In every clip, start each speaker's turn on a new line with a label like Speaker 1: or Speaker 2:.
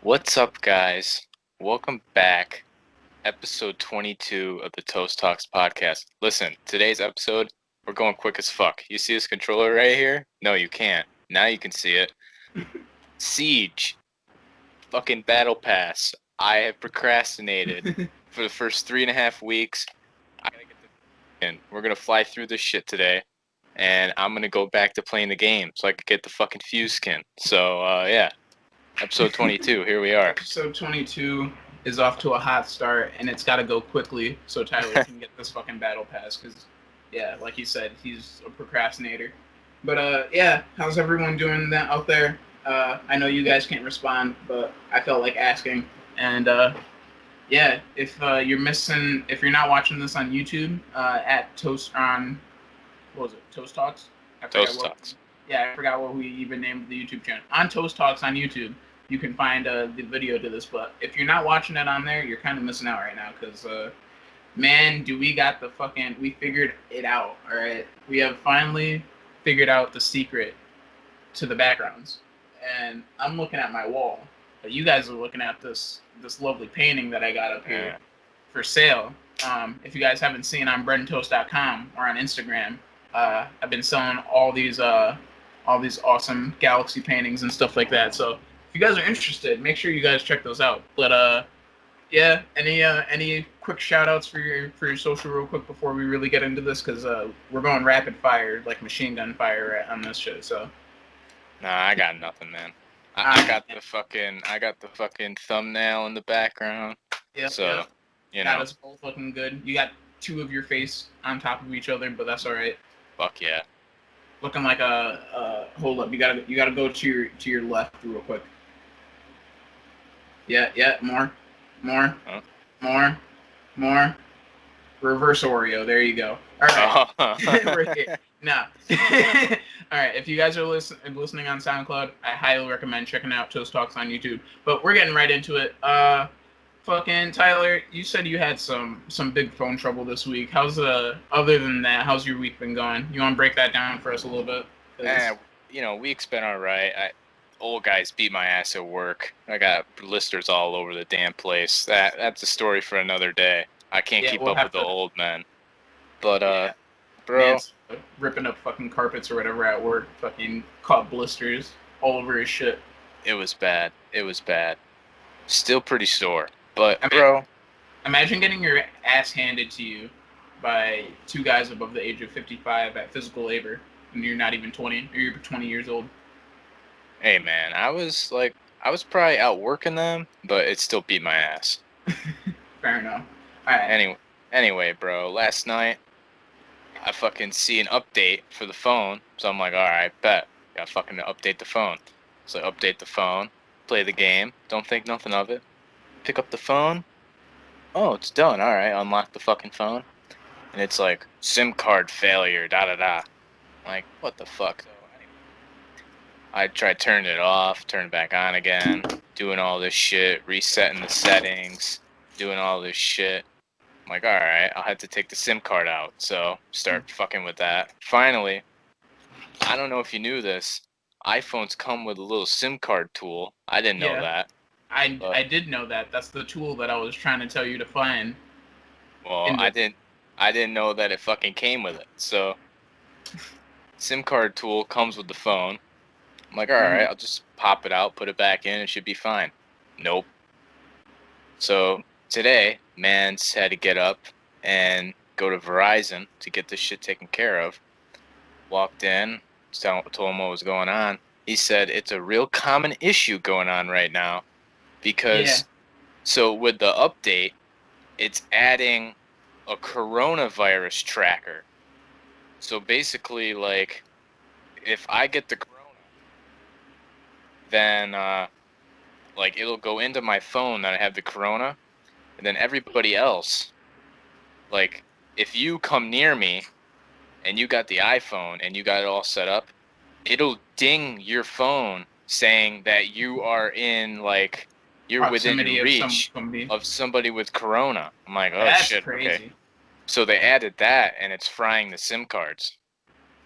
Speaker 1: What's up, guys? Welcome back. Episode 22 of the Toast Talks podcast. Listen, today's episode, we're going quick as fuck. You see this controller right here? No, you can't. Now you can see it. Siege. Fucking Battle Pass. I have procrastinated for the first 3.5 weeks. I gotta get the in. We're gonna fly through this shit today. And I'm gonna go back to playing the game so I could get the fucking fuse skin. So, yeah. Episode 22, here we are.
Speaker 2: Episode 22 is off to a hot start, and it's got to go quickly so Tyler can get this fucking battle pass. Because, yeah, like he said, he's a procrastinator. But yeah, how's everyone doing that out there? I know you guys can't respond, but I felt like asking. And yeah, if if you're not watching this on YouTube, at Toast on, what was it, Toast Talks?
Speaker 1: Toast Talks.
Speaker 2: Yeah, I forgot what we even named the YouTube channel. On Toast Talks on YouTube, you can find the video to this. But if you're not watching it on there, you're kind of missing out right now. Because, man, we figured it out, all right? We have finally figured out the secret to the backgrounds. And I'm looking at my wall. But you guys are looking at this lovely painting that I got up here for sale. If you guys haven't seen on breadandtoast.com or on Instagram, I've been selling all these awesome galaxy paintings and stuff like that. So if you guys are interested, make sure you guys check those out. But yeah, any quick shout outs for your social real quick before we really get into this? Because we're going rapid fire, like machine gun fire on this shit. So
Speaker 1: nah, I got nothing, man. I got the fucking thumbnail in the background.
Speaker 2: Yeah.
Speaker 1: So you
Speaker 2: that
Speaker 1: know,
Speaker 2: is both looking good. You got two of your face on top of each other, but that's all right.
Speaker 1: fuck yeah.
Speaker 2: Looking like a hold up. You gotta go to your left real quick. Yeah, more,
Speaker 1: Huh?
Speaker 2: more. Reverse Oreo. There you go. All right. Right here. Now, all right. If you guys are listening on SoundCloud, I highly recommend checking out Toast Talks on YouTube. But we're getting right into it. Fucking Tyler, you said you had some big phone trouble this week. Other than that, how's your week been going? You want to break that down for us a little bit?
Speaker 1: Week's been alright. Old guys beat my ass at work. I got blisters all over the damn place. That's a story for another day. I can't keep up with the old men. But bro,
Speaker 2: Man's ripping up fucking carpets or whatever at work, fucking caught blisters all over his shit.
Speaker 1: It was bad. Still pretty sore. But bro,
Speaker 2: imagine getting your ass handed to you by two guys above the age of 55 at physical labor, and you're not even 20, or you're 20 years old.
Speaker 1: hey man, I was probably out working them, but it still beat my ass.
Speaker 2: Fair enough. All right.
Speaker 1: Anyway, bro, last night I fucking see an update for the phone, so I'm like, all right, bet. Gotta fucking update the phone. So I update the phone, play the game, don't think nothing of it. Pick up the phone. Oh, it's done. All right, unlock the fucking phone, and it's like SIM card failure. Da da da. I'm like, what the fuck? So anyway, I tried turning it off, turn it back on again, doing all this shit, resetting the settings, doing all this shit. I'm like, all right, I'll have to take the SIM card out. So start fucking with that. Finally, I don't know if you knew this. iPhones come with a little SIM card tool. I didn't know that.
Speaker 2: I did know that. That's the tool that I was trying to tell you to find.
Speaker 1: Well, I didn't know that it fucking came with it. So, SIM card tool comes with the phone. I'm like, all right, I'll just pop it out, put it back in, it should be fine. Nope. So today, Mans had to get up and go to Verizon to get this shit taken care of. Walked in, told him what was going on. He said it's a real common issue going on right now because, so with the update, it's adding a coronavirus tracker. So basically, like, if I get the corona, then like it'll go into my phone that I have the corona, and then everybody else, like, if you come near me and you got the iPhone and you got it all set up, it'll ding your phone saying that you are in, like, you're within reach of somebody with corona. I'm like, oh, that's shit, crazy. Okay. So they added that, and it's frying the SIM cards.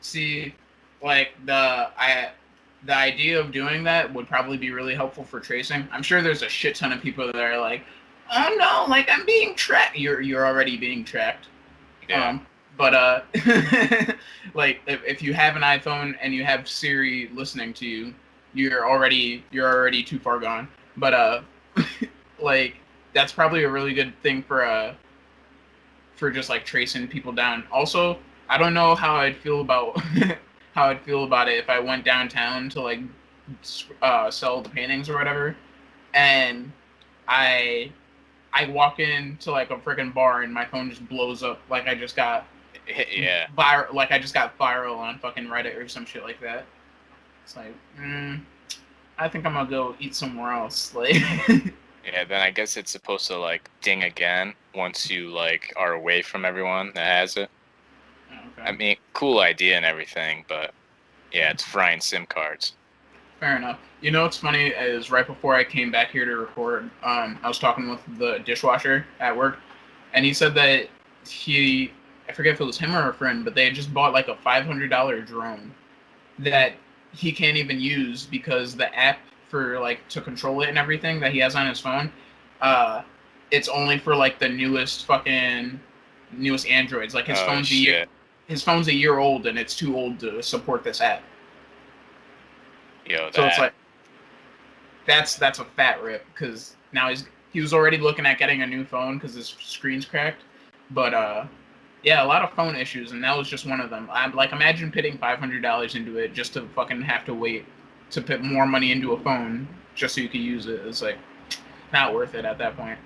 Speaker 2: See, like the idea of doing that would probably be really helpful for tracing. I'm sure there's a shit ton of people that are like, oh no, like I'm being tracked. You're already being tracked.
Speaker 1: Yeah.
Speaker 2: But like if you have an iPhone and you have Siri listening to you, you're already too far gone. But like that's probably a really good thing for just like tracing people down. Also, I don't know how I'd feel about how I'd feel about it if I went downtown to like sell the paintings or whatever, and I walk into like a freaking bar and my phone just blows up like I just got
Speaker 1: Yeah.
Speaker 2: viral on fucking Reddit or some shit like that. It's like, I think I'm gonna go eat somewhere else. Like,
Speaker 1: Yeah, then I guess it's supposed to like ding again once you like are away from everyone that has it.
Speaker 2: okay.
Speaker 1: I mean, cool idea and everything, but yeah, it's frying SIM cards.
Speaker 2: Fair enough. You know what's funny is right before I came back here to record, I was talking with the dishwasher at work, and he said that I forget if it was him or a friend, but they had just bought like a $500 drone that he can't even use because the app for like to control it and everything that he has on his phone, uh, it's only for like the newest Androids. Like
Speaker 1: Oh shit.
Speaker 2: his phone's a year old and it's too old to support this app.
Speaker 1: Yo,
Speaker 2: So it's
Speaker 1: that.
Speaker 2: like that's a fat rip because now he was already looking at getting a new phone because his screen's cracked. But yeah, a lot of phone issues, and that was just one of them. I'm like, imagine putting $500 into it just to fucking have to wait to put more money into a phone just so you could use it. It's like not worth it at that point.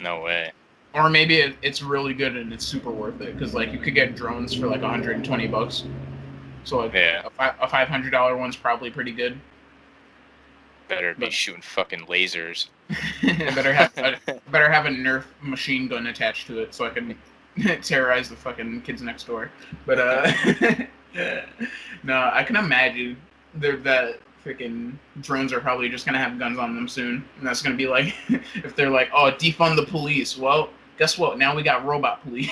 Speaker 1: No way.
Speaker 2: Or maybe it's really good and it's super worth it because like you could get drones for like $120. So like
Speaker 1: Yeah.
Speaker 2: a $500 one's probably pretty good.
Speaker 1: Better be
Speaker 2: But
Speaker 1: shooting fucking lasers.
Speaker 2: better have a Nerf machine gun attached to it so I can terrorize the fucking kids next door. But no, I can imagine that freaking drones are probably just gonna have guns on them soon, and that's gonna be like if they're like, oh, defund the police. Well, guess what? Now we got robot police.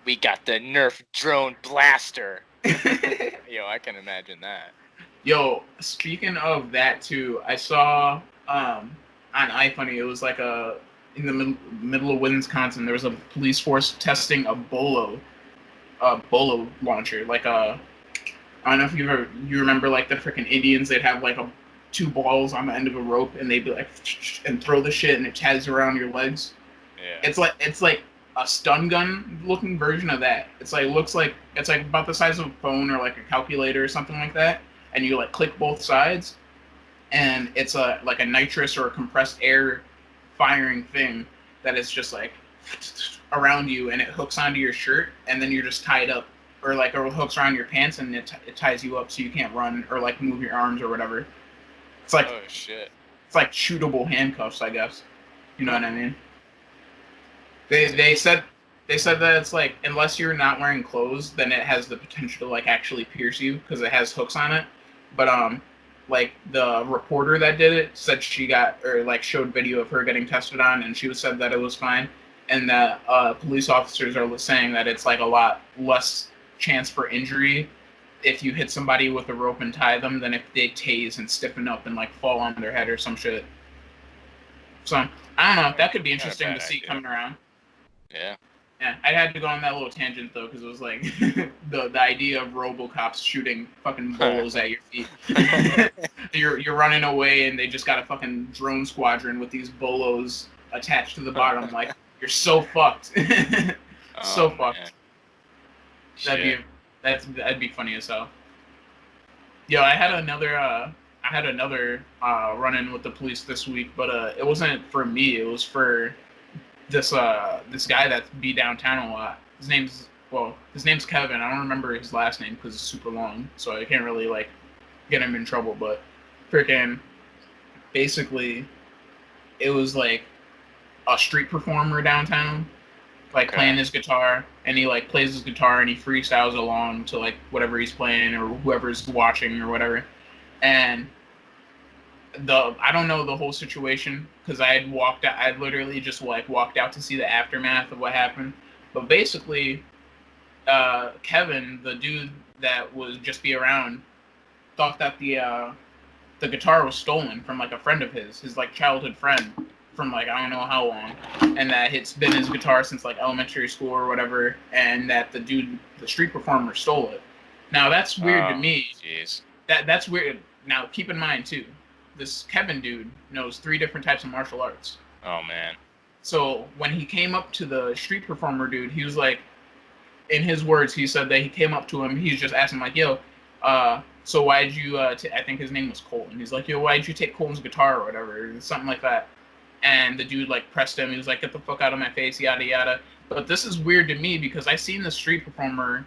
Speaker 1: We got the Nerf drone blaster. Yo, I can imagine that.
Speaker 2: Yo, speaking of that too, I saw on iFunny, it was like in the middle of Wisconsin, there was a police force testing a bolo launcher. Like I don't know if you remember like the freaking Indians, they'd have like two balls on the end of a rope and they'd be like and throw the shit and it ties around your legs.
Speaker 1: Yeah.
Speaker 2: It's like a stun gun looking version of that. It's like about the size of a phone or like a calculator or something like that. And you like click both sides, and it's like a nitrous or a compressed air firing thing that is just like around you, and it hooks onto your shirt, and then you're just tied up, or like it hooks around your pants, and it ties you up so you can't run or like move your arms or whatever. It's like
Speaker 1: Oh shit.
Speaker 2: it's like shootable handcuffs, I guess. You know what I mean? They said that it's like unless you're not wearing clothes, then it has the potential to like actually pierce you because it has hooks on it. But like the reporter that did it said she got or like showed video of her getting tested on, and she said that it was fine, and that police officers are saying that it's like a lot less chance for injury if you hit somebody with a rope and tie them than if they tase and stiffen up and like fall on their head or some shit. So I don't know. That could be interesting to see coming around.
Speaker 1: Yeah.
Speaker 2: Yeah, I had to go on that little tangent though because it was like the idea of RoboCops shooting fucking bolos at your feet. you're running away and they just got a fucking drone squadron with these bolos attached to the bottom. Like you're so fucked, so fucked. That'd be funny as hell. Yo, I had another run-in with the police this week, but it wasn't for me. It was for this guy that be downtown a lot. His name's Kevin. I don't remember his last name because it's super long, so I can't really like get him in trouble. But freaking, basically, it was like a street performer downtown, like playing his guitar, and he like plays his guitar and he freestyles along to like whatever he's playing or whoever's watching or whatever, and I don't know the whole situation because I had walked out. I literally just like walked out to see the aftermath of what happened. But basically, Kevin, the dude that was just be around, thought that the guitar was stolen from like a friend of his like childhood friend from like I don't know how long, and that it's been his guitar since like elementary school or whatever, and that the street performer stole it. Now that's weird to me.
Speaker 1: Jeez.
Speaker 2: That's weird. Now keep in mind too, this Kevin dude knows 3 different types of martial arts.
Speaker 1: Oh man.
Speaker 2: So when he came up to the street performer dude, he was like, in his words, he said that he came up to him. He's just asking like, "Yo, so why'd you?" I think his name was Colton. He's like, "Yo, why'd you take Colton's guitar or whatever, something like that?" And the dude like pressed him. He was like, "Get the fuck out of my face, yada yada." But this is weird to me because I've seen the street performer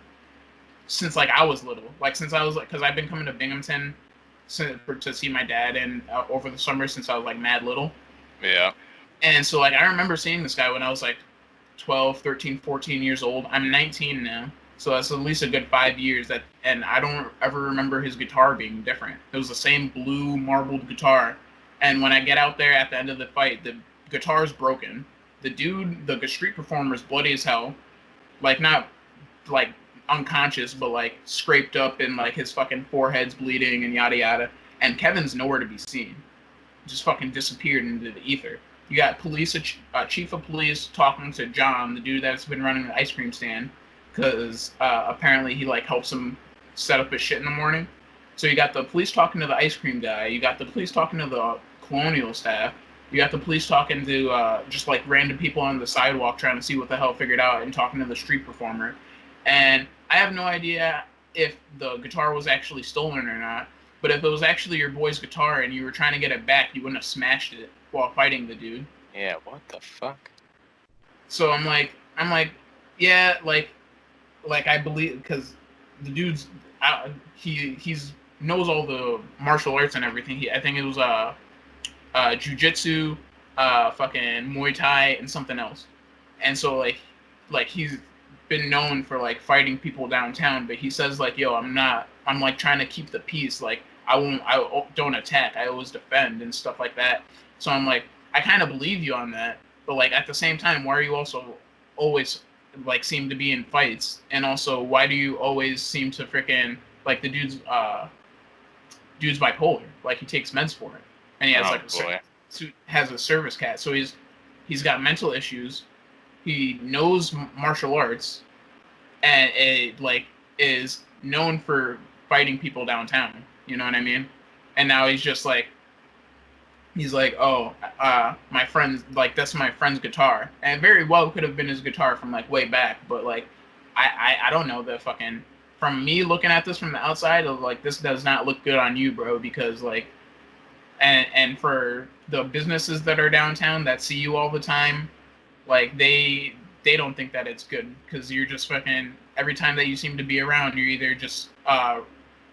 Speaker 2: since like I was little, like since I was like, because I've been coming to Binghamton to see my dad and over the summer since I was like mad little.
Speaker 1: Yeah.
Speaker 2: And so like I remember seeing this guy when I was like 12, 13, 14 years old. I'm 19 now. So that's at least a good 5 years and I don't ever remember his guitar being different. It was the same blue marbled guitar. And when I get out there at the end of the fight, the guitar's broken. The dude, the street performer's bloody as hell. Like not like unconscious, but like scraped up and like his fucking forehead's bleeding and yada yada. And Kevin's nowhere to be seen. Just fucking disappeared into the ether. You got police, chief of police talking to John, the dude that's been running the ice cream stand, because apparently he like helps him set up his shit in the morning. So you got the police talking to the ice cream guy. You got the police talking to the colonial staff. You got the police talking to just like random people on the sidewalk trying to see what the hell figured out and talking to the street performer. And I have no idea if the guitar was actually stolen or not. But if it was actually your boy's guitar and you were trying to get it back, you wouldn't have smashed it while fighting the dude.
Speaker 1: Yeah, what the fuck?
Speaker 2: So I'm like, yeah, like I believe because the dude's he's knows all the martial arts and everything. I think it was jujitsu, fucking Muay Thai, and something else. And so like he's been known for like fighting people downtown, but he says like, yo, I'm like trying to keep the peace. Like I don't attack. I always defend and stuff like that. So I'm like, I kind of believe you on that, but like at the same time, why are you also always like seem to be in fights? And also, why do you always seem to freaking like the dude's bipolar? Like he takes meds for it, and he has has a service cat, so he's got mental issues. He knows martial arts, and it like is known for fighting people downtown. You know what I mean? And now he's like, oh, my friend's like that's my friend's guitar, and it very well could have been his guitar from like way back, but like I don't know the fucking from me looking at this from the outside of like this does not look good on you, bro, because like and for the businesses that are downtown that see you all the time, like they don't think that it's good because you're just fucking every time that you seem to be around, you're either just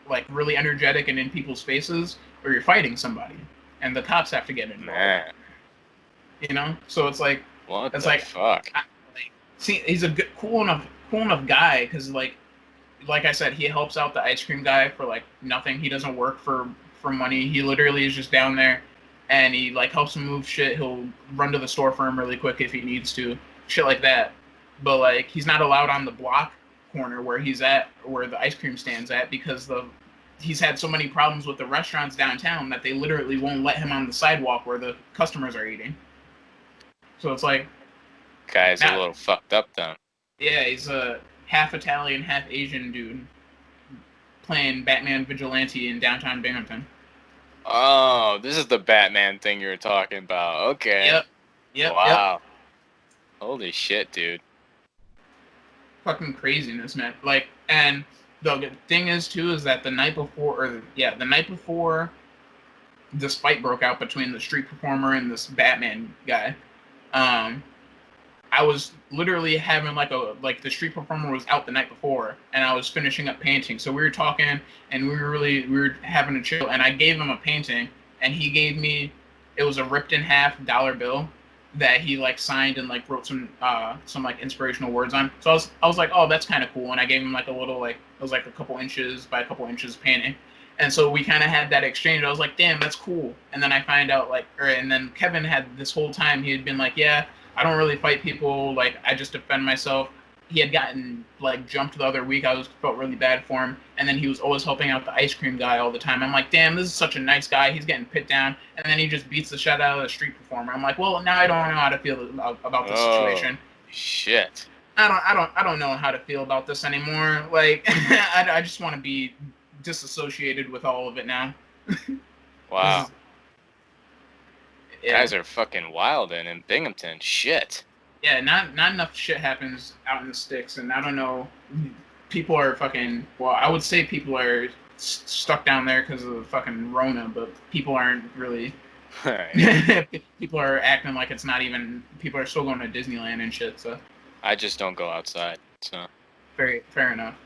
Speaker 2: like really energetic and in people's faces, or you're fighting somebody, and the cops have to get involved.
Speaker 1: Man.
Speaker 2: You know, so it's like
Speaker 1: What
Speaker 2: it's
Speaker 1: the
Speaker 2: like
Speaker 1: fuck?
Speaker 2: See, he's a good, cool enough guy because like I said, he helps out the ice cream guy for like nothing. He doesn't work for money. He literally is just down there, and he like helps him move shit. He'll run to the store for him really quick if he needs to, shit like that. But like he's not allowed on the block corner where he's at, where the ice cream stand's at, because he's had so many problems with the restaurants downtown that they literally won't let him on the sidewalk where the customers are eating. So it's like
Speaker 1: Guy's a little fucked up then.
Speaker 2: Yeah, he's a half Italian, half Asian dude playing Batman Vigilante in downtown Binghamton.
Speaker 1: Oh, this is the Batman thing you were talking about. Okay.
Speaker 2: Yep.
Speaker 1: Wow. Holy shit, dude.
Speaker 2: Fucking craziness, man. Like, and the thing is too is that the night before this fight broke out between the street performer and this Batman guy, I was literally having like the street performer was out the night before, and I was finishing up painting. So we were talking, and we were having a chill. And I gave him a painting, and he gave me, it was a ripped in half dollar bill that he like signed and like wrote some like inspirational words on. So I was like, oh, that's kind of cool. And I gave him like a little like it was like a couple inches by a couple inches painting. And so we kind of had that exchange. I was like, damn, that's cool. And then I find out and then Kevin had this whole time he had been like, yeah, I don't really fight people. Like, I just defend myself. he had gotten like jumped the other week. Felt really bad for him, and then he was always helping out the ice cream guy all the time. I'm like, damn, this is such a nice guy. He's getting pit down, and then he just beats the shit out of the street performer. I'm like, well, now I don't know how to feel about this
Speaker 1: Oh,
Speaker 2: situation.
Speaker 1: shit.
Speaker 2: I don't know how to feel about this anymore. Like, I just want to be disassociated with all of it now.
Speaker 1: Wow.
Speaker 2: Yeah.
Speaker 1: Guys are fucking wild in Binghamton. Shit.
Speaker 2: Yeah, not enough shit happens out in the sticks, and I don't know. People are fucking. Well, I would say people are stuck down there because of the fucking Rona, but people aren't really. People are acting like it's not even. People are still going to Disneyland and shit. So.
Speaker 1: I just don't go outside. So.
Speaker 2: Fair enough.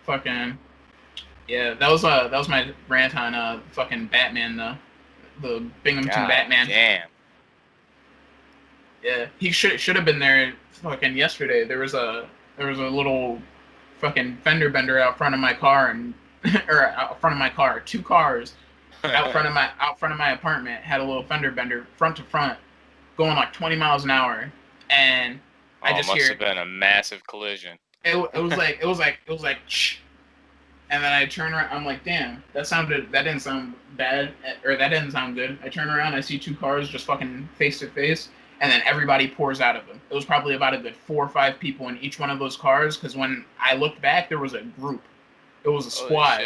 Speaker 2: Fucking. Yeah, that was my rant on fucking Batman the Binghamton
Speaker 1: God
Speaker 2: Batman.
Speaker 1: Damn.
Speaker 2: Yeah, he should have been there fucking yesterday. There was a little fucking fender bender out front of my car or out front of my car. Two cars out front of my apartment had a little fender bender front to front, going like 20 miles an hour, and I just
Speaker 1: must
Speaker 2: hear
Speaker 1: have been a massive collision.
Speaker 2: it was like shh. And then I turn around. I'm like, damn, that didn't sound bad, or that didn't sound good. I turn around. I see two cars just fucking face to face, and then everybody pours out of them. It was probably about a good 4 or 5 people in each one of those cars. Because when I looked back, there was a group. It was a squad,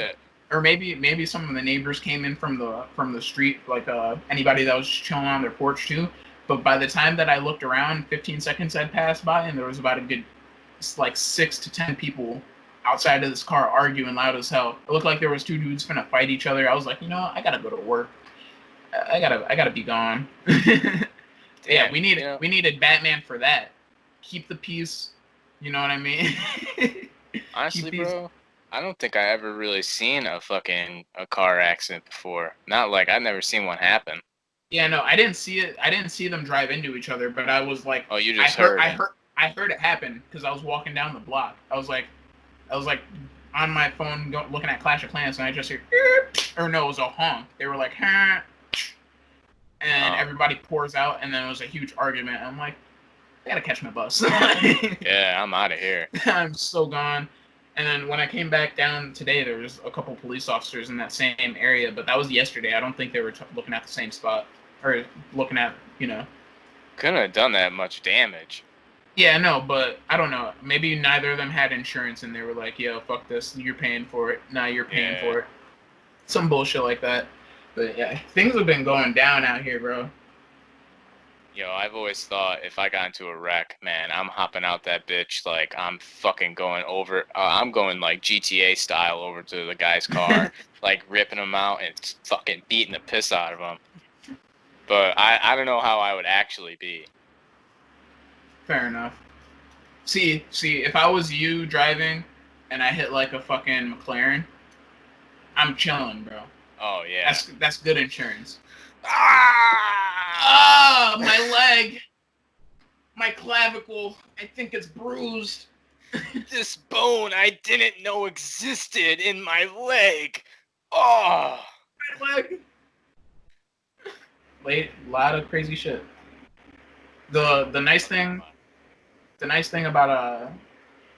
Speaker 2: or maybe some of the neighbors came in from the street, like anybody that was chilling on their porch too. But by the time that I looked around, 15 seconds had passed by, and there was about a good like 6 to 10 people outside of this car arguing loud as hell. It looked like there was 2 dudes finna fight each other. I was like, I gotta go to work. I gotta be gone. Yeah, we needed Batman for that. Keep the peace. You know what I mean?
Speaker 1: Honestly, bro, I don't think I ever really seen a car accident before. Not like I've never seen one happen.
Speaker 2: Yeah, no, I didn't see it. I didn't see them drive into each other, but I was like,
Speaker 1: oh, you just heard it.
Speaker 2: I heard it happen because I was walking down the block. I was like on my phone looking at Clash of Clans, and I just hear, or no, it was a honk. They were like, and everybody pours out, and then it was a huge argument. I'm like, I gotta catch my bus.
Speaker 1: Yeah, I'm out of here.
Speaker 2: I'm so gone. And then when I came back down today, there was a couple police officers in that same area, but that was yesterday. I don't think they were looking at the same spot, or looking at,
Speaker 1: Couldn't have done that much damage.
Speaker 2: Yeah, no, but I don't know. Maybe neither of them had insurance, and they were like, "Yo, fuck this. You're paying for it. Nah, you're paying for it." Some bullshit like that. But yeah, things have been going down out here, bro.
Speaker 1: Yo, I've always thought if I got into a wreck, man, I'm hopping out that bitch like I'm fucking going over. I'm going like GTA style over to the guy's car, like ripping him out and fucking beating the piss out of him. But I don't know how I would actually be.
Speaker 2: Fair enough. See, if I was you driving and I hit like a fucking McLaren, I'm chilling, bro.
Speaker 1: Oh yeah.
Speaker 2: That's good insurance. Ah, my leg. My clavicle. I think it's bruised.
Speaker 1: This bone I didn't know existed in my leg. Oh.
Speaker 2: My leg. Wait, a lot of crazy shit. The nice thing about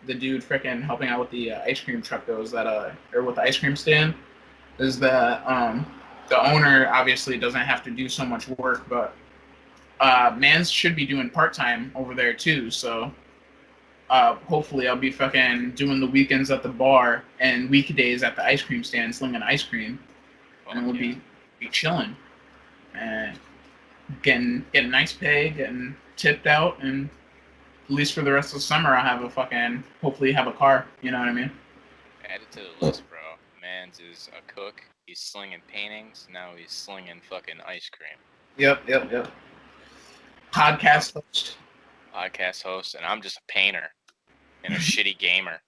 Speaker 2: the dude freaking helping out with the ice cream truck though is that or with the ice cream stand is that the owner obviously doesn't have to do so much work, but mans should be doing part-time over there too, so hopefully I'll be fucking doing the weekends at the bar and weekdays at the ice cream stand slinging ice cream, and we'll be chilling and getting nice pay, getting tipped out, and at least for the rest of the summer I'll have hopefully have a car, you know what I mean?
Speaker 1: Add it to the list, bro. Mans is a cook. He's slinging paintings. Now he's slinging fucking ice cream.
Speaker 2: Yep. Podcast host.
Speaker 1: And I'm just a painter and a shitty gamer.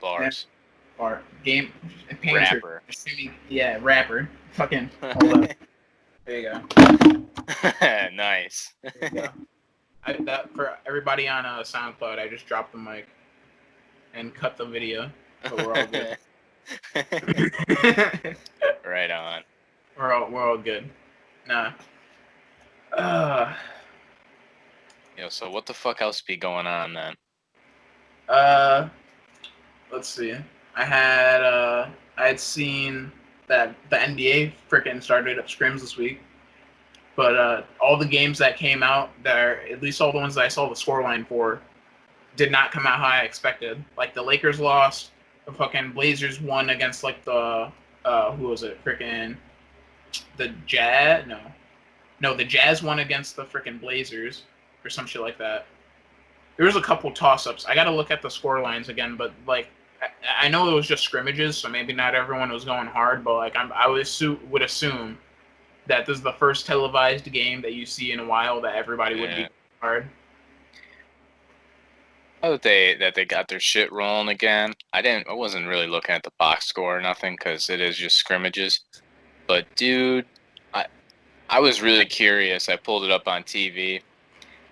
Speaker 1: Bars.
Speaker 2: Bar game painter.
Speaker 1: Rapper.
Speaker 2: Yeah, rapper. Fucking hold up. There you go.
Speaker 1: Nice.
Speaker 2: There you go. That for everybody on SoundCloud, I just dropped the mic and cut the video, so we're all good.
Speaker 1: Right on.
Speaker 2: We're all good. Nah.
Speaker 1: Yo, so what the fuck else be going on then?
Speaker 2: Let's see. I had seen that the NBA freaking started up scrims this week, but all the games that came out, there at least all the ones that I saw the scoreline for, did not come out how I expected. Like the Lakers lost, the fucking Blazers won against like the who was it? Freaking the Jazz? No, the Jazz won against the freaking Blazers or some shit like that. There was a couple toss-ups. I got to look at the score lines again, but like I know it was just scrimmages, so maybe not everyone was going hard. But like I would assume that this is the first televised game that you see in a while that everybody would be hard.
Speaker 1: Oh, that they got their shit rolling again. I wasn't really looking at the box score or nothing because it is just scrimmages. But dude, I was really curious. I pulled it up on TV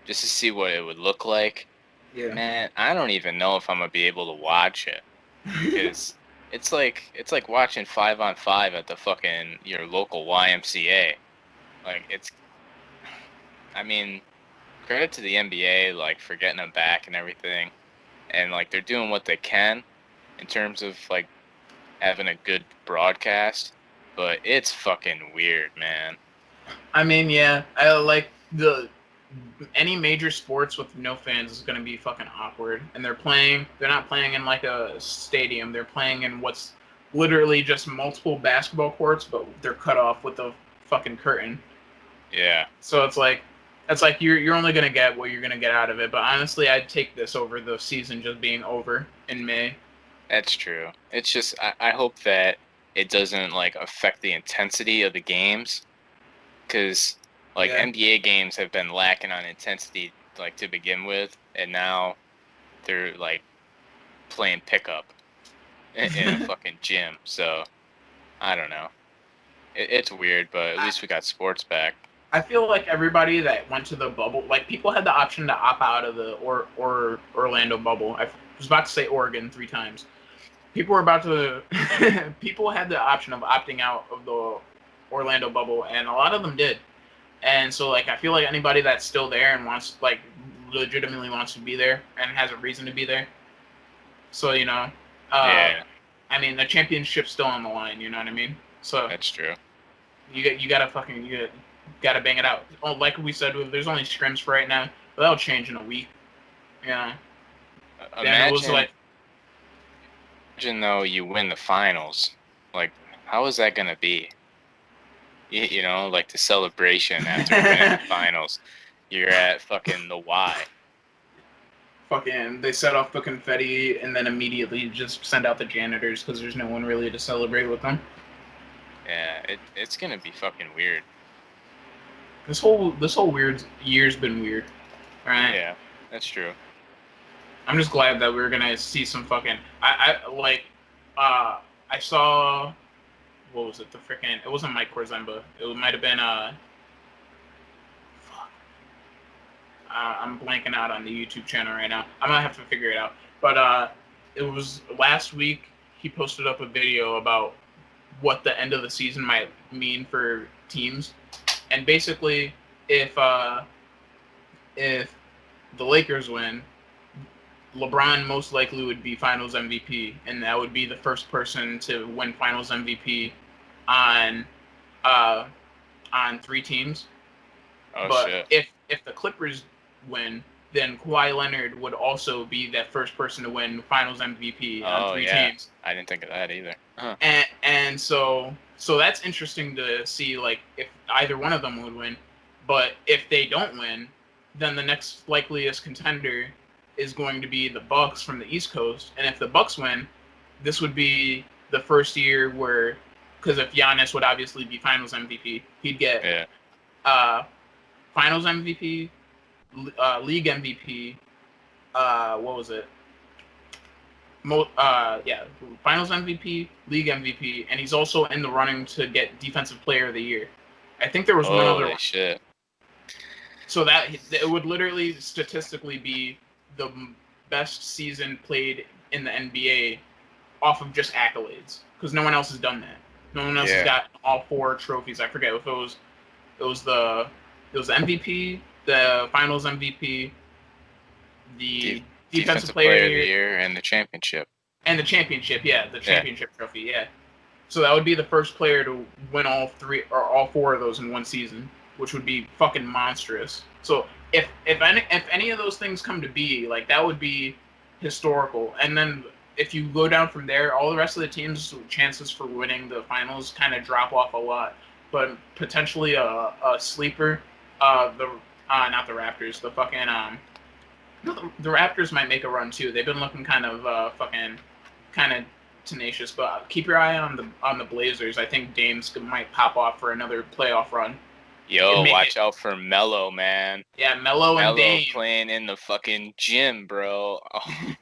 Speaker 1: just to see what it would look like.
Speaker 2: Yeah.
Speaker 1: Man, I don't even know if I'm gonna be able to watch it because it's like watching 5-on-5 at the fucking your local YMCA. Like I mean, credit to the NBA like for getting them back and everything, and like they're doing what they can in terms of like having a good broadcast, but it's fucking weird, man.
Speaker 2: I mean, yeah, I like any major sports with no fans is going to be fucking awkward. And they're not playing in like a stadium. They're playing in what's literally just multiple basketball courts, but they're cut off with a fucking curtain.
Speaker 1: Yeah.
Speaker 2: So it's like you're only going to get what you're going to get out of it. But honestly, I'd take this over the season just being over in May.
Speaker 1: That's true. It's just I hope that it doesn't like affect the intensity of the games, because like NBA games have been lacking on intensity like to begin with, and now they're like playing pickup in a fucking gym. So I don't know. It's weird, but at least we got sports back.
Speaker 2: I feel like everybody that went to the bubble, like people had the option to opt out of the or Orlando bubble. I was about to say Oregon 3 times. People were about to. People had the option of opting out of the Orlando bubble, and a lot of them did. And so, like, I feel like anybody that's still there and wants, like, legitimately wants to be there and has a reason to be there. So, you know,
Speaker 1: Yeah,
Speaker 2: I mean, the championship's still on the line. You know what I mean? So
Speaker 1: that's true.
Speaker 2: you gotta bang it out. Oh, like we said, there's only scrims for right now, but that'll change in a week. Yeah. Then it was like,
Speaker 1: imagine though you win the finals. Like, how is that gonna be? You know, like the celebration after winning the finals. You're at fucking the Y.
Speaker 2: fucking, they set off the confetti and then immediately just send out the janitors because there's no one really to celebrate with them.
Speaker 1: Yeah, it's gonna be fucking weird.
Speaker 2: This whole weird year's been weird. Right?
Speaker 1: Yeah, that's true.
Speaker 2: I'm just glad that we're gonna see some fucking. I saw. What was it? The freaking. It wasn't Mike Korzemba. It might have been Fuck. I'm blanking out on the YouTube channel right now. I'm gonna have to figure it out. But it was last week. He posted up a video about what the end of the season might mean for teams, and basically, if the Lakers win, LeBron most likely would be Finals MVP, and that would be the first person to win Finals MVP on 3 teams.
Speaker 1: Oh
Speaker 2: But
Speaker 1: shit.
Speaker 2: if the Clippers win, then Kawhi Leonard would also be that first person to win Finals MVP on 3 teams.
Speaker 1: I didn't think of that either. Huh.
Speaker 2: And so that's interesting to see, like, if either one of them would win. But if they don't win, then the next likeliest contender is going to be the Bucks from the East Coast. And if the Bucks win, this would be the first year where, because if Giannis would obviously be Finals MVP, he'd get Finals MVP, League MVP. What was it? Finals MVP, League MVP, and he's also in the running to get Defensive Player of the Year. I think there was one other one.
Speaker 1: Shit.
Speaker 2: So that it would literally statistically be the best season played in the NBA off of just accolades, because no one else has done that. No one else has got all 4 trophies. I forget if it was the MVP, the Finals MVP, the defensive player of the
Speaker 1: year, and the championship.
Speaker 2: And the championship, the championship trophy, So that would be the first player to win all three or all four of those in one season, which would be fucking monstrous. So if any of those things come to be, like that would be historical. And then if you go down from there, all the rest of the teams' chances for winning the finals kind of drop off a lot. But potentially a sleeper, not the Raptors, the fucking the Raptors might make a run too. They've been looking kind of tenacious, but keep your eye on the Blazers. I think Dame's might pop off for another playoff run.
Speaker 1: Yo, watch out for Melo, man.
Speaker 2: Yeah, Melo and Dame
Speaker 1: playing in the fucking gym, bro. Oh,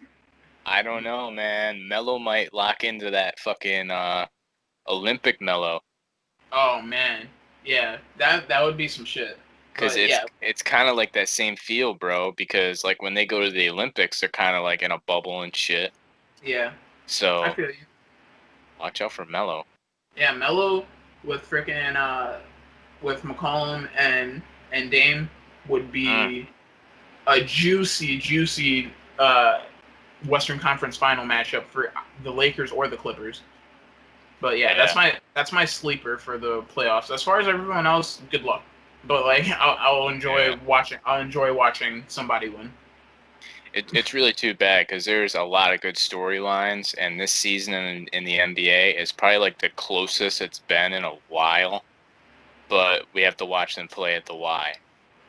Speaker 1: I don't know, man. Melo might lock into that fucking Olympic Melo.
Speaker 2: Oh man, yeah, that would be some shit.
Speaker 1: Because it's kind of like that same feel, bro. Because like when they go to the Olympics, they're kind of like in a bubble and shit.
Speaker 2: Yeah.
Speaker 1: So
Speaker 2: I feel you.
Speaker 1: Watch out for Melo.
Speaker 2: Yeah, Melo with freaking with McCollum and Dame would be a juicy Western Conference final matchup for the Lakers or the Clippers. But yeah, that's my sleeper for the playoffs. As far as everyone else, good luck. But like, I'll enjoy watching. I'll enjoy watching somebody win.
Speaker 1: It's really too bad because there's a lot of good storylines, and this season in the NBA is probably like the closest it's been in a while. But we have to watch them play at the Y.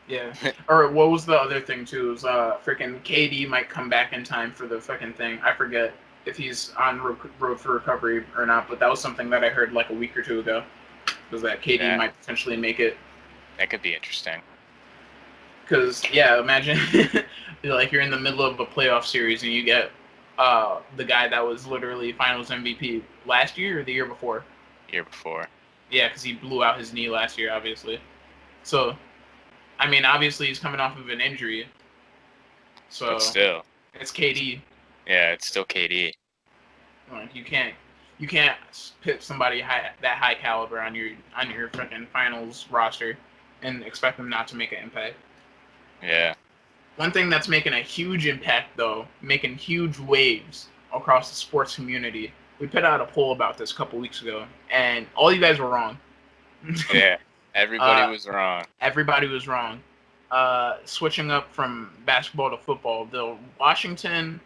Speaker 2: Yeah. Or what was the other thing too? It was freaking KD might come back in time for the fucking thing. I forget if he's on road for recovery or not, but that was something that I heard like a week or two ago. Was that KD might potentially make it?
Speaker 1: That could be interesting.
Speaker 2: Because imagine like you're in the middle of a playoff series and you get the guy that was literally Finals MVP last year or the year before.
Speaker 1: Year before.
Speaker 2: Yeah, because he blew out his knee last year, obviously. So, I mean, obviously he's coming off of an injury. So
Speaker 1: but still,
Speaker 2: it's KD.
Speaker 1: Yeah, it's still KD.
Speaker 2: Like, you can't put somebody that high caliber on your freaking finals roster and expect them not to make an impact.
Speaker 1: Yeah.
Speaker 2: One thing that's making a huge impact, though, making huge waves across the sports community. We put out a poll about this a couple weeks ago, and all you guys were wrong.
Speaker 1: Yeah, everybody was wrong.
Speaker 2: Everybody was wrong. Switching up from basketball to football, the Washington,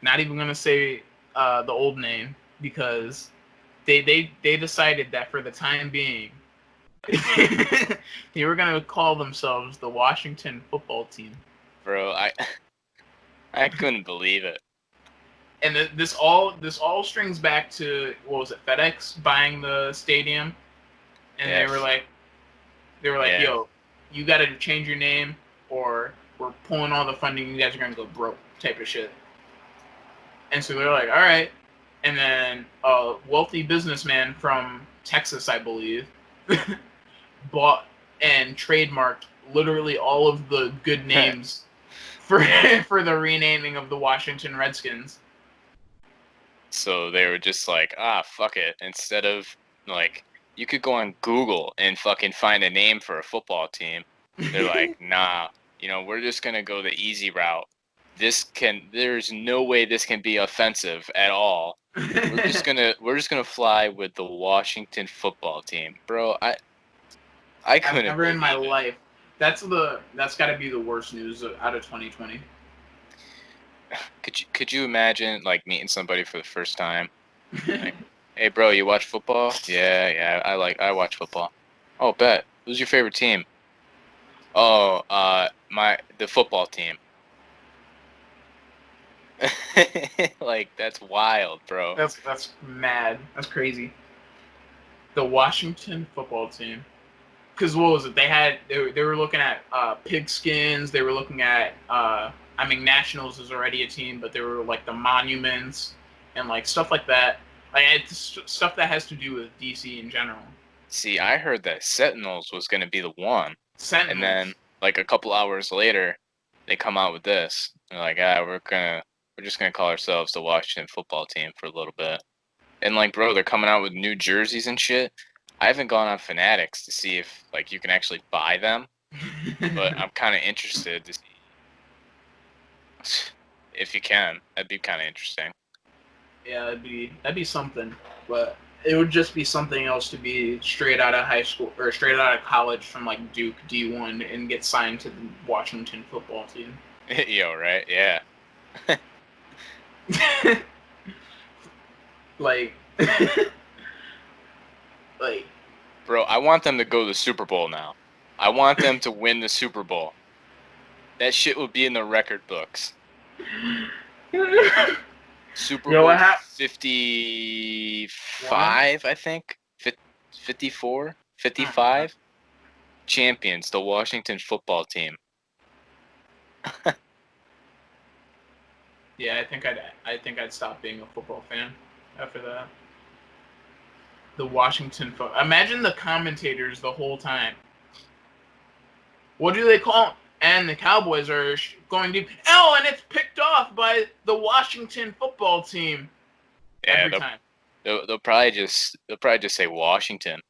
Speaker 2: not even going to say the old name, because they decided that for the time being, they were gonna call themselves the Washington Football Team.
Speaker 1: Bro, I couldn't believe it.
Speaker 2: And this all strings back to, what was it, FedEx buying the stadium, and they were like, yo, you got to change your name, or we're pulling all the funding. You guys are gonna go broke, type of shit. And so they're like, all right. And then a wealthy businessman from Texas, I believe, bought and trademarked literally all of the good names for the renaming of the Washington Redskins.
Speaker 1: So they were just like, fuck it. Instead of, like, you could go on Google and fucking find a name for a football team. They're like, nah, we're just going to go the easy route. There's no way this can be offensive at all. We're just gonna fly with the Washington Football Team. Bro, I couldn't.
Speaker 2: I've never in my life. That's got to be the worst news out of 2020.
Speaker 1: Could you imagine like meeting somebody for the first time? Like, hey bro, you watch football? Yeah, I watch football. Oh, bet. Who's your favorite team? Oh, the football team. Like, that's wild, bro.
Speaker 2: That's mad. That's crazy. The Washington Football Team. Because what was it? They were looking at pigskins. They were looking at Nationals is already a team, but they were like the Monuments and like stuff like that. Like it's stuff that has to do with DC in general.
Speaker 1: See, I heard that Sentinels was going to be the one.
Speaker 2: Sentinels.
Speaker 1: And then like a couple hours later, they come out with this. They're like, we're just gonna call ourselves the Washington Football Team for a little bit. And like, bro, they're coming out with new jerseys and shit. I haven't gone on Fanatics to see if like you can actually buy them, but I'm kind of interested to see. If you can, that'd be kind of interesting.
Speaker 2: Yeah, that'd be something, but it would just be something else to be straight out of high school or straight out of college from like Duke D1 and get signed to the Washington football team.
Speaker 1: Yo, right? Yeah.
Speaker 2: like, like,
Speaker 1: Bro, I want them to go to the Super Bowl now. I want them to win the Super Bowl. That shit will be in the record books. Super Bowl 55, I think. 54? 55? Champions, the Washington football team.
Speaker 2: Yeah, I think I'd stop being a football fan after that. The Washington imagine the commentators the whole time. What do they call them? And the Cowboys are going to and it's picked off by the Washington football team.
Speaker 1: Yeah,
Speaker 2: every time.
Speaker 1: They'll probably just say Washington.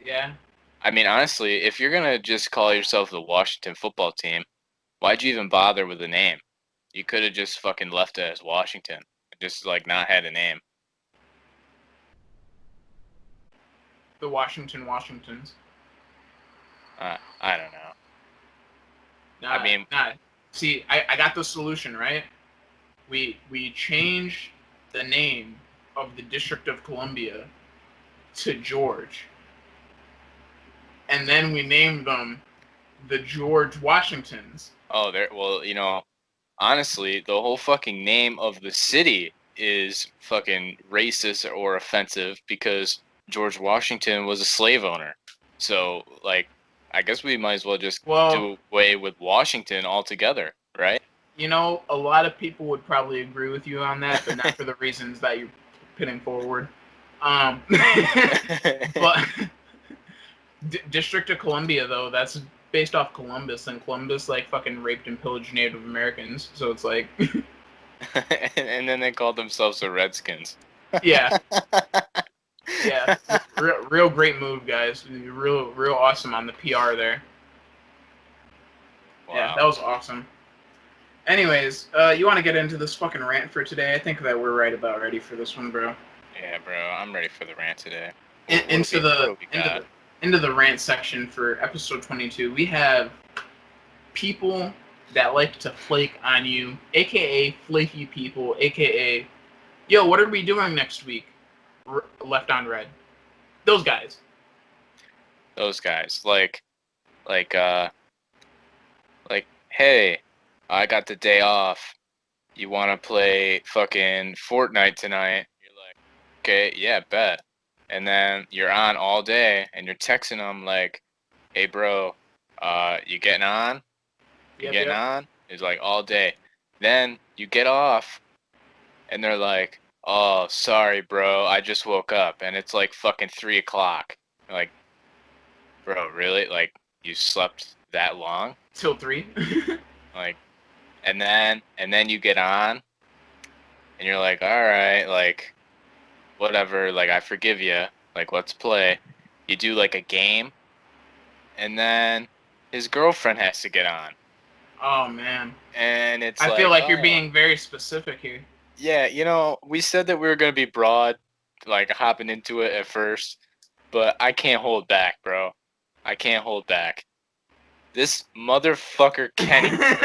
Speaker 2: Yeah.
Speaker 1: I mean, honestly, if you're gonna just call yourself the Washington football team, why'd you even bother with the name? You could have just fucking left it as Washington, just like not had a name.
Speaker 2: The Washingtons.
Speaker 1: I don't know.
Speaker 2: See, I got the solution, right? We change the name of the District of Columbia to George. And then we named them the George Washingtons.
Speaker 1: Oh, honestly, the whole fucking name of the city is fucking racist or offensive because George Washington was a slave owner. So, like, I guess we might as well just do away with Washington altogether, right?
Speaker 2: You know, a lot of people would probably agree with you on that, but not for the reasons that you're putting forward. But District of Columbia, though, that's based off Columbus, and Columbus like fucking raped and pillaged Native Americans, so it's like.
Speaker 1: And then they called themselves the Redskins.
Speaker 2: Yeah. Yeah, real great move, guys. Real awesome on the PR there. Wow. Yeah, that was awesome. Anyways, you want to get into this fucking rant for today? I think that we're right about ready for this one, bro.
Speaker 1: Yeah, bro, I'm ready for the rant today.
Speaker 2: Into the rant section for episode 22, we have people that like to flake on you, aka flaky people, aka, yo, what are we doing next week? Left on red. Those guys.
Speaker 1: Like, hey, I got the day off. You want to play fucking Fortnite tonight? You're like, okay, yeah, bet. And then you're on all day, and you're texting them like, hey, bro, you getting on? You getting on? It's like all day. Then you get off, and they're like, oh, sorry, bro, I just woke up, and it's like fucking 3 o'clock. Like, bro, really? Like, you slept that long?
Speaker 2: Till 3?
Speaker 1: Like, and then you get on, and you're like, all right, like, whatever, like, I forgive you, like, let's play. You do like a game, and then his girlfriend has to get on.
Speaker 2: Oh man.
Speaker 1: And it's
Speaker 2: I feel like you're being very specific here.
Speaker 1: Yeah, you know, we said that we were gonna be broad, like hopping into it at first, but I can't hold back, bro. I can't hold back. This motherfucker Kenny, bro.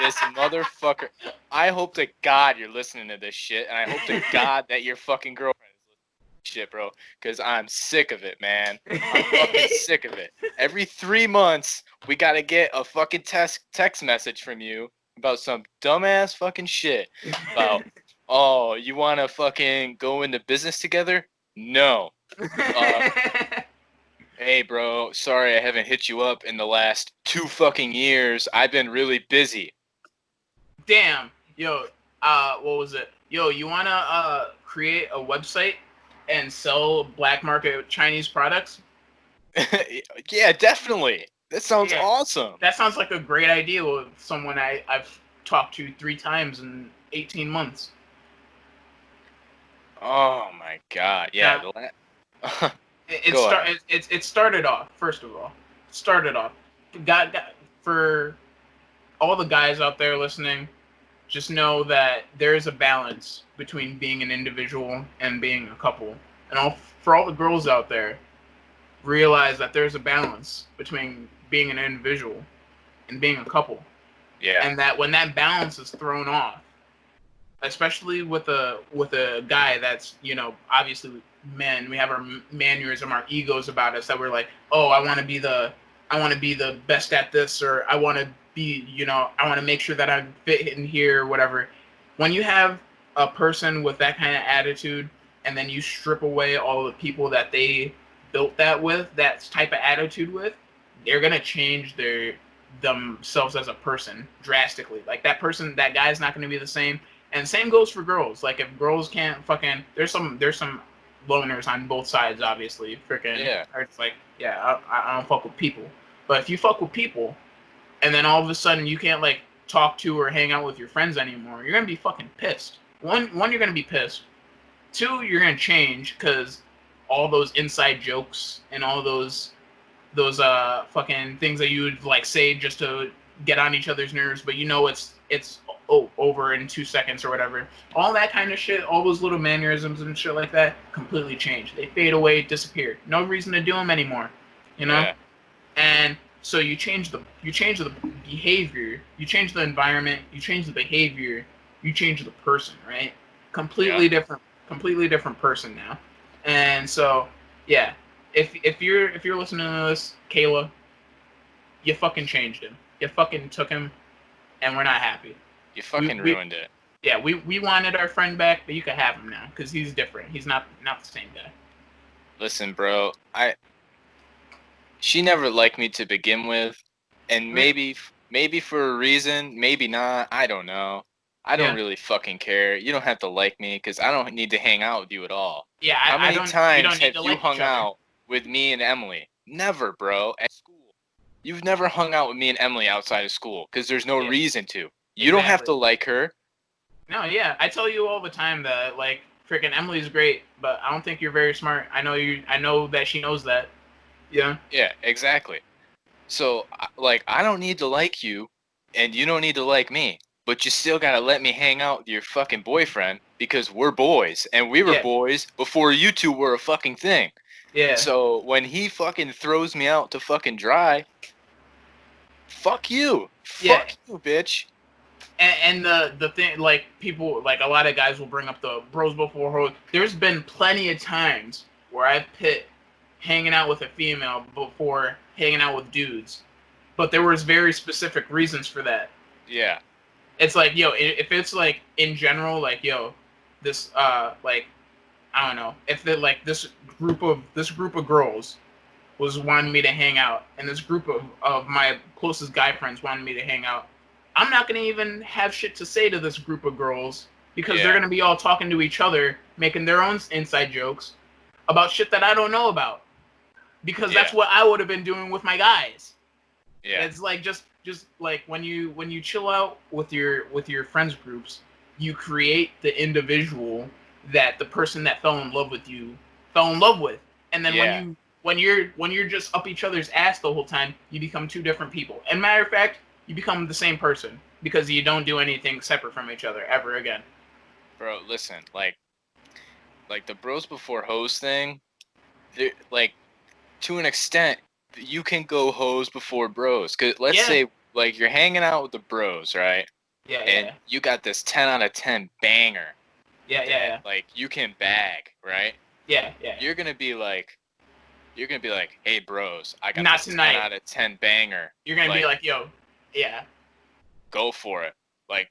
Speaker 1: This motherfucker. I hope to God you're listening to this shit, and I hope to God that your fucking girlfriend is listening to this shit, bro. Because I'm sick of it, man. I'm fucking sick of it. Every 3 months, we gotta get a fucking text message from you about some dumbass fucking shit. About, oh, you wanna fucking go into business together? No. Hey, bro, sorry I haven't hit you up in the last 2 fucking years. I've been really busy.
Speaker 2: Damn. Yo, what was it? Yo, you wanna create a website and sell black market Chinese products?
Speaker 1: Yeah, definitely. That sounds awesome.
Speaker 2: That sounds like a great idea with someone I've talked to 3 times in 18 months.
Speaker 1: Oh my God. Yeah.
Speaker 2: It started off, first of all. Got for all the guys out there listening, just know that there is a balance between being an individual and being a couple. And for all the girls out there, realize that there's a balance between being an individual and being a couple.
Speaker 1: Yeah.
Speaker 2: And that when that balance is thrown off, especially with a guy that's, obviously men, we have our mannerism, our egos about us that we're like, oh, I want to be the best at this, or I want to be, I want to make sure that I fit in here or whatever. When you have a person with that kind of attitude, and then you strip away all the people that they built that type of attitude with, they're gonna change themselves as a person drastically. Like that guy's not gonna be the same. And same goes for girls. Like if girls can't fucking, there's some loners on both sides, obviously. Freaking,
Speaker 1: Yeah.
Speaker 2: it's like, yeah, I don't fuck with people. But if you fuck with people, and then all of a sudden you can't like talk to or hang out with your friends anymore, you're gonna be fucking pissed. One, you're gonna be pissed. Two, you're gonna change because all those inside jokes and all those fucking things that you would like say just to get on each other's nerves, but it's over in 2 seconds or whatever. All that kind of shit, all those little mannerisms and shit like that, completely change. They fade away, disappear. No reason to do them anymore,
Speaker 1: Yeah.
Speaker 2: And so you change the behavior, you change the environment, you change the behavior, you change the person, right? Completely different person now. And so, yeah, if you're listening to this, Kayla, you fucking changed him. You fucking took him, and we're not happy.
Speaker 1: You fucking ruined it.
Speaker 2: Yeah, we wanted our friend back, but you can have him now because he's different. He's not the same guy.
Speaker 1: Listen, bro, she never liked me to begin with, and maybe for a reason, maybe not. I don't know. I don't really fucking care. You don't have to like me because I don't need to hang out with you at all.
Speaker 2: Yeah,
Speaker 1: How many times have you hung
Speaker 2: out
Speaker 1: out with me and Emily? Never, bro. At school, you've never hung out with me and Emily outside of school because there's no reason to. You don't have to like her.
Speaker 2: No, yeah, I tell you all the time that like freaking Emily's great, but I don't think you're very smart. I know that she knows that. Yeah.
Speaker 1: Yeah, exactly. So, like, I don't need to like you, and you don't need to like me, but you still gotta let me hang out with your fucking boyfriend because we're boys, and we were boys before you two were a fucking thing.
Speaker 2: Yeah.
Speaker 1: So when he fucking throws me out to fucking dry, fuck you. Fuck you, bitch.
Speaker 2: And the thing, like, people, like, a lot of guys will bring up the bros before hoes. There's been plenty of times where I've pit hanging out with a female before hanging out with dudes, but there was very specific reasons for that.
Speaker 1: Yeah.
Speaker 2: It's like, yo, if it's like in general, like, yo, this like, I don't know, if they like this group of girls was wanting me to hang out, and this group of my closest guy friends wanted me to hang out, I'm not gonna even have shit to say to this group of girls because they're gonna be all talking to each other, making their own inside jokes about shit that I don't know about. Because that's what I would have been doing with my guys.
Speaker 1: Yeah.
Speaker 2: It's like just like when you chill out with your friends groups, you create the individual that the person that fell in love with you fell in love with. And then when you're just up each other's ass the whole time, you become two different people. And matter of fact, you become the same person because you don't do anything separate from each other ever again.
Speaker 1: Bro, listen, like the bros before hoes thing, like, to an extent, you can go hoes before bros. Cause let's say like you're hanging out with the bros, right?
Speaker 2: Yeah.
Speaker 1: And you got this 10 out of 10 banger.
Speaker 2: Yeah.
Speaker 1: Like you can bag, right?
Speaker 2: Yeah.
Speaker 1: You're gonna be like, hey bros, I got
Speaker 2: Not
Speaker 1: this
Speaker 2: tonight.
Speaker 1: 10 out of 10 banger.
Speaker 2: You're gonna be like, yo, yeah.
Speaker 1: Go for it. Like,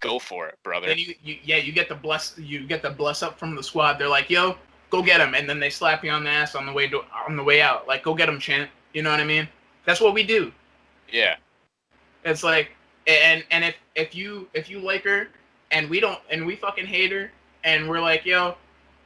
Speaker 1: go for it, brother.
Speaker 2: Then you get the bless up from the squad. They're like, yo, go get him, and then they slap you on the ass on the way out. Like, go get him, champ. You know what I mean? That's what we do.
Speaker 1: Yeah.
Speaker 2: It's like, and if you like her, and we fucking hate her, and we're like, yo,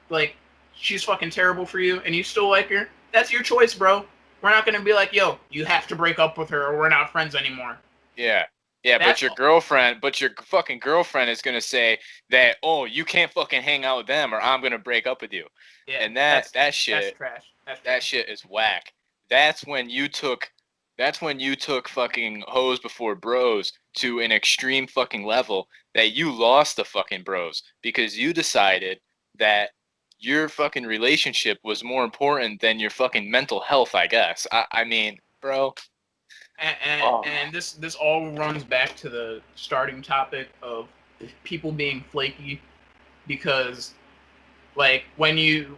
Speaker 2: like, she's fucking terrible for you, and you still like her, that's your choice, bro. We're not gonna be like, yo, you have to break up with her, or we're not friends anymore.
Speaker 1: Yeah. Yeah, but your fucking girlfriend is gonna say that, oh, you can't fucking hang out with them, or I'm gonna break up with you.
Speaker 2: Yeah,
Speaker 1: and that shit,
Speaker 2: that's trash.
Speaker 1: That shit is whack. That's when you took That's when you took fucking hoes before bros to an extreme fucking level that you lost the fucking bros because you decided that your fucking relationship was more important than your fucking mental health, I guess. I mean, bro. Oh,
Speaker 2: And this all runs back to the starting topic of people being flaky, because like when you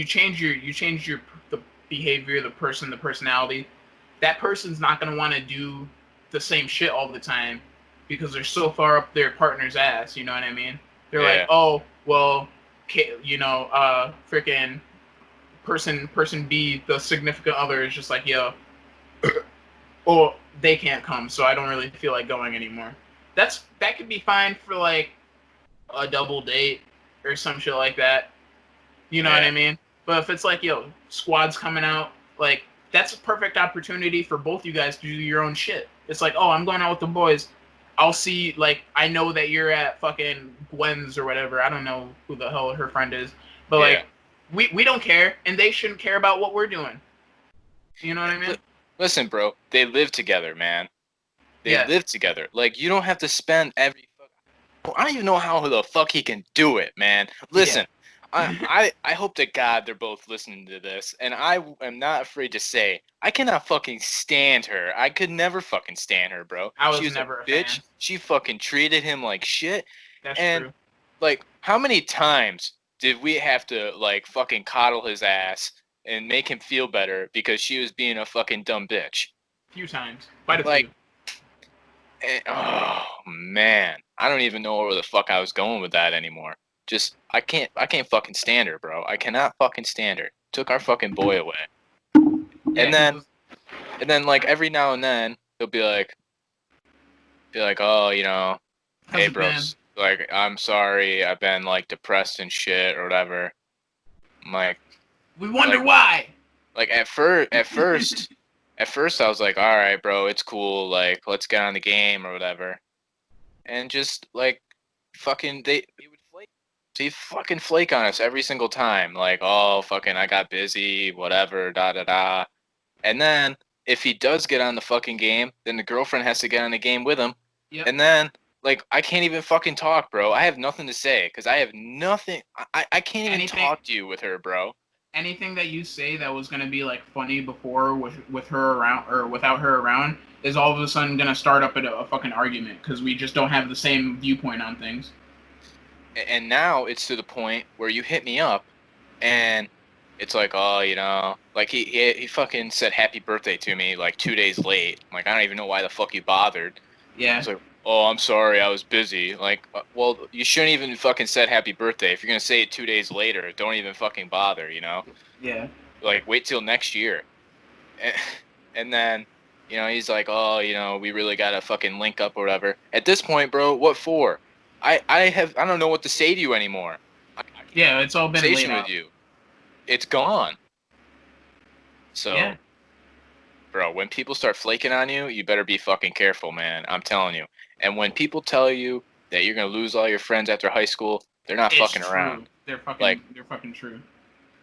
Speaker 2: change your the behavior, the person, the personality, that person's not going to want to do the same shit all the time because they're so far up their partner's ass, you know what I mean? They're like,
Speaker 1: yeah,
Speaker 2: oh well, freaking person B, the significant other, is just like, yo, oh, they can't come, so I don't really feel like going anymore. That could be fine for like a double date or some shit like that. You know what
Speaker 1: yeah,
Speaker 2: I mean? But if it's like, yo, squad's coming out, like that's a perfect opportunity for both you guys to do your own shit. It's like, oh, I'm going out with the boys. I'll see, like, I know that you're at fucking Gwen's or whatever. I don't know who the hell her friend is. But
Speaker 1: yeah.
Speaker 2: like, we don't care, and they shouldn't care about what we're doing. You know what I mean?
Speaker 1: Listen, bro, they live together, man. They
Speaker 2: Yeah.
Speaker 1: live together. Like, you don't have to spend every I don't even know how the fuck he can do it, man.
Speaker 2: Yeah.
Speaker 1: Listen, I hope to God they're both listening to this, and I am not afraid to say I cannot fucking stand her. I could never fucking stand her, bro.
Speaker 2: I
Speaker 1: She
Speaker 2: was
Speaker 1: was a
Speaker 2: never a
Speaker 1: bitch.
Speaker 2: fan.
Speaker 1: She fucking treated him like shit.
Speaker 2: That's
Speaker 1: And
Speaker 2: true.
Speaker 1: like, how many times did we have to like fucking coddle his ass and make him feel better because she was being a fucking dumb bitch?
Speaker 2: A few times. Quite a
Speaker 1: Like,
Speaker 2: few.
Speaker 1: oh man, I don't even know where the fuck I was going with that anymore. Just I can't fucking stand her, bro. I cannot fucking stand her. Took our fucking boy away.
Speaker 2: Yeah,
Speaker 1: And
Speaker 2: he
Speaker 1: then
Speaker 2: was.
Speaker 1: and then like every now and then he'll be like, oh,
Speaker 2: How's
Speaker 1: hey,
Speaker 2: it been?
Speaker 1: bros, like I'm sorry, I've been like depressed and shit or whatever. I'm
Speaker 2: We wonder
Speaker 1: like
Speaker 2: why.
Speaker 1: like at first I was like, all right, bro, it's cool. Like let's get on the game or whatever. And just like fucking he would flake. He fucking flake on us every single time. Like, oh fucking I got busy, whatever, da da da. And then if he does get on the fucking game, then the girlfriend has to get on the game with him.
Speaker 2: Yep.
Speaker 1: And then like I can't even fucking talk, bro. I have nothing to say because I have nothing. I can't even
Speaker 2: Anything
Speaker 1: talk to you with her, bro.
Speaker 2: anything that you say that was gonna be like funny before with her around or without her around is all of a sudden gonna start up a fucking argument because we just don't have the same viewpoint on things.
Speaker 1: And now it's to the point where you hit me up and it's like, oh, like he fucking said happy birthday to me like 2 days late. I'm like, I don't even know why the fuck you bothered.
Speaker 2: Yeah.
Speaker 1: It's like, oh, I'm sorry, I was busy. Like, well, you shouldn't even fucking said happy birthday. If you're gonna say it 2 days later, don't even fucking bother.
Speaker 2: Yeah.
Speaker 1: Like, wait till next year. And, and then, he's like, oh, we really gotta fucking link up or whatever. At this point, bro, what for? I don't know what to say to you anymore. I can't
Speaker 2: Yeah.
Speaker 1: have
Speaker 2: It's all
Speaker 1: a
Speaker 2: been laid
Speaker 1: conversation with
Speaker 2: out.
Speaker 1: you. It's gone.
Speaker 2: Yeah.
Speaker 1: So, bro, when people start flaking on you, you better be fucking careful, man. I'm telling you. And when people tell you that you're gonna lose all your friends after high school, they're not
Speaker 2: It's
Speaker 1: fucking around.
Speaker 2: true. They're
Speaker 1: Like,
Speaker 2: fucking true.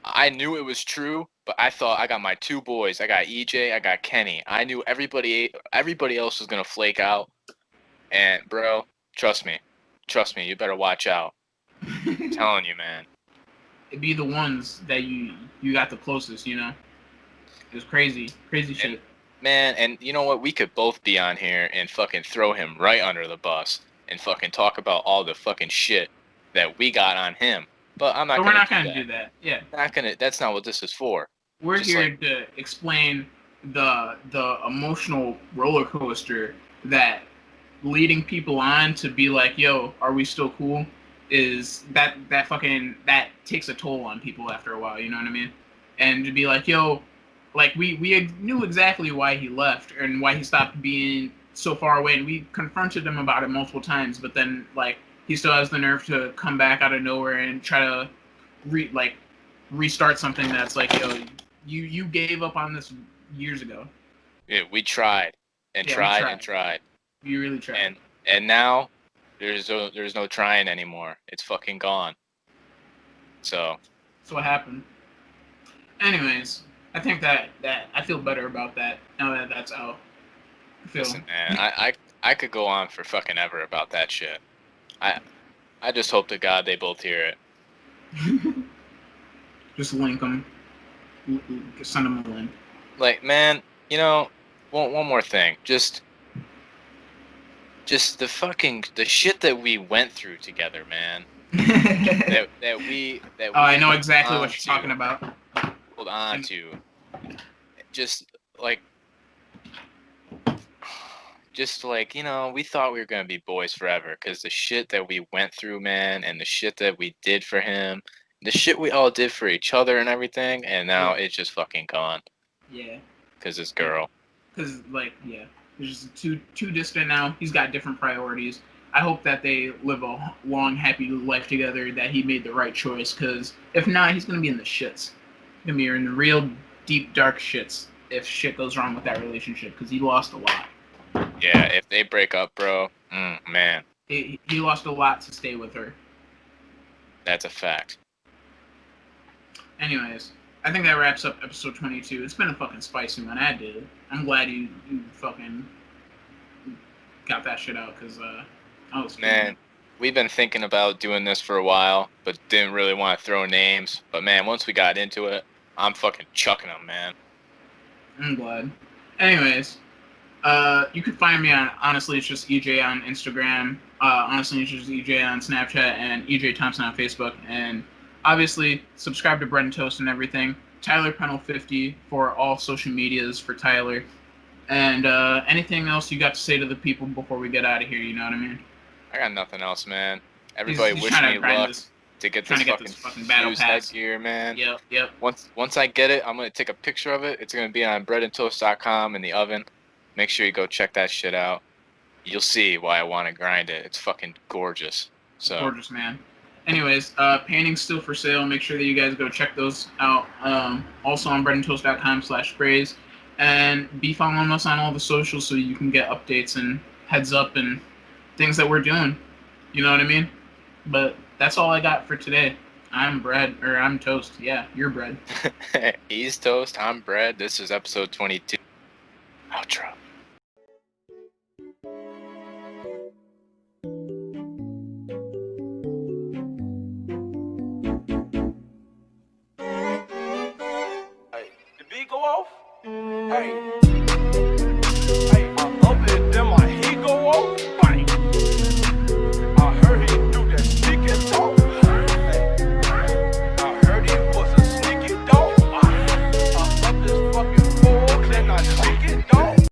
Speaker 1: I knew it was true, but I thought I got my two boys. I got EJ, I got Kenny. I knew everybody else was gonna flake out. And bro, trust me, you better watch out. I'm telling you, man.
Speaker 2: It'd be the ones that you got the closest. It was crazy
Speaker 1: And
Speaker 2: shit.
Speaker 1: man, and you know what? We could both be on here and fucking throw him right under the bus and fucking talk about all the fucking shit that we got on him. But I'm not
Speaker 2: But we're
Speaker 1: gonna
Speaker 2: not
Speaker 1: do
Speaker 2: gonna
Speaker 1: that.
Speaker 2: do that. Yeah.
Speaker 1: Not gonna. That's not what this is for.
Speaker 2: We're
Speaker 1: Just like,
Speaker 2: here to explain the emotional roller coaster that leading people on to be like, yo, are we still cool? Is that takes a toll on people after a while, you know what I mean? And to be like, yo, like we knew exactly why he left and why he stopped being so far away, and we confronted him about it multiple times, but then like he still has the nerve to come back out of nowhere and try to restart something that's like, yo, you gave up on this years ago.
Speaker 1: yeah, we tried and
Speaker 2: Yeah, we
Speaker 1: tried and
Speaker 2: tried.
Speaker 1: tried,
Speaker 2: We really tried.
Speaker 1: and now there's no trying anymore. It's fucking gone. So
Speaker 2: That's what happened. Anyways, I think that I feel better about that now that that's out. I feel.
Speaker 1: Listen, man, I could go on for fucking ever about that shit. I just hope to God they both hear it.
Speaker 2: Just link them. Send them a link.
Speaker 1: Like, man, you know, one more thing. Just the shit that we went through together, man. That we
Speaker 2: Oh, I know
Speaker 1: held
Speaker 2: exactly
Speaker 1: on
Speaker 2: what you're talking about.
Speaker 1: hold on
Speaker 2: And
Speaker 1: to. Just like we thought we were gonna be boys forever because the shit that we went through, man, and the shit that we did for him, the shit we all did for each other and everything, and now
Speaker 2: yeah,
Speaker 1: it's just fucking gone
Speaker 2: yeah,
Speaker 1: because this
Speaker 2: yeah.
Speaker 1: girl.
Speaker 2: Because it's just too distant now. He's got different priorities. I hope that they live a long, happy life together. That he made the right choice. Because if not, he's gonna be in the shits. He's gonna be in the real deep, dark shits if shit goes wrong with that relationship. Because he lost a lot.
Speaker 1: Yeah, if they break up, bro, man,
Speaker 2: He lost a lot to stay with her.
Speaker 1: that's a fact.
Speaker 2: Anyways, I think that wraps up episode 22. It's been a fucking spicy one. I did. I'm glad you fucking got that shit out because I was
Speaker 1: Man, we've been thinking about doing this for a while, but didn't really want to throw names. But man, once we got into it, I'm fucking chucking them, man.
Speaker 2: I'm glad. Anyways, you can find me on honestly it's just EJ on Instagram. Honestly it's just EJ on Snapchat and EJ Thompson on Facebook. And obviously subscribe to Bread and Toast and everything. Tyler Pennell 50 for all social medias for Tyler. And anything else you got to say to the people before we get out of here? You know what I mean?
Speaker 1: I got nothing else, man. Everybody
Speaker 2: He's
Speaker 1: wish
Speaker 2: trying
Speaker 1: me
Speaker 2: to grind
Speaker 1: luck
Speaker 2: this,
Speaker 1: to get
Speaker 2: trying
Speaker 1: this
Speaker 2: to get this
Speaker 1: fucking
Speaker 2: fucking battle
Speaker 1: fuse
Speaker 2: pass.
Speaker 1: headgear, man.
Speaker 2: Yep.
Speaker 1: Once I get it, I'm gonna take a picture of it. It's gonna be on breadandtoast.com in the oven. Make sure you go check that shit out. You'll see why I want to grind it. It's fucking gorgeous. So
Speaker 2: Gorgeous, man. Anyways, paintings still for sale. Make sure that you guys go check those out. Also on breadandtoast.com/sprays. And be following us on all the socials so you can get updates and heads up and things that we're doing. You know what I mean? But that's all I got for today. I'm toast. Yeah, you're bread.
Speaker 1: he's toast. I'm bread. This is episode 22. Outro.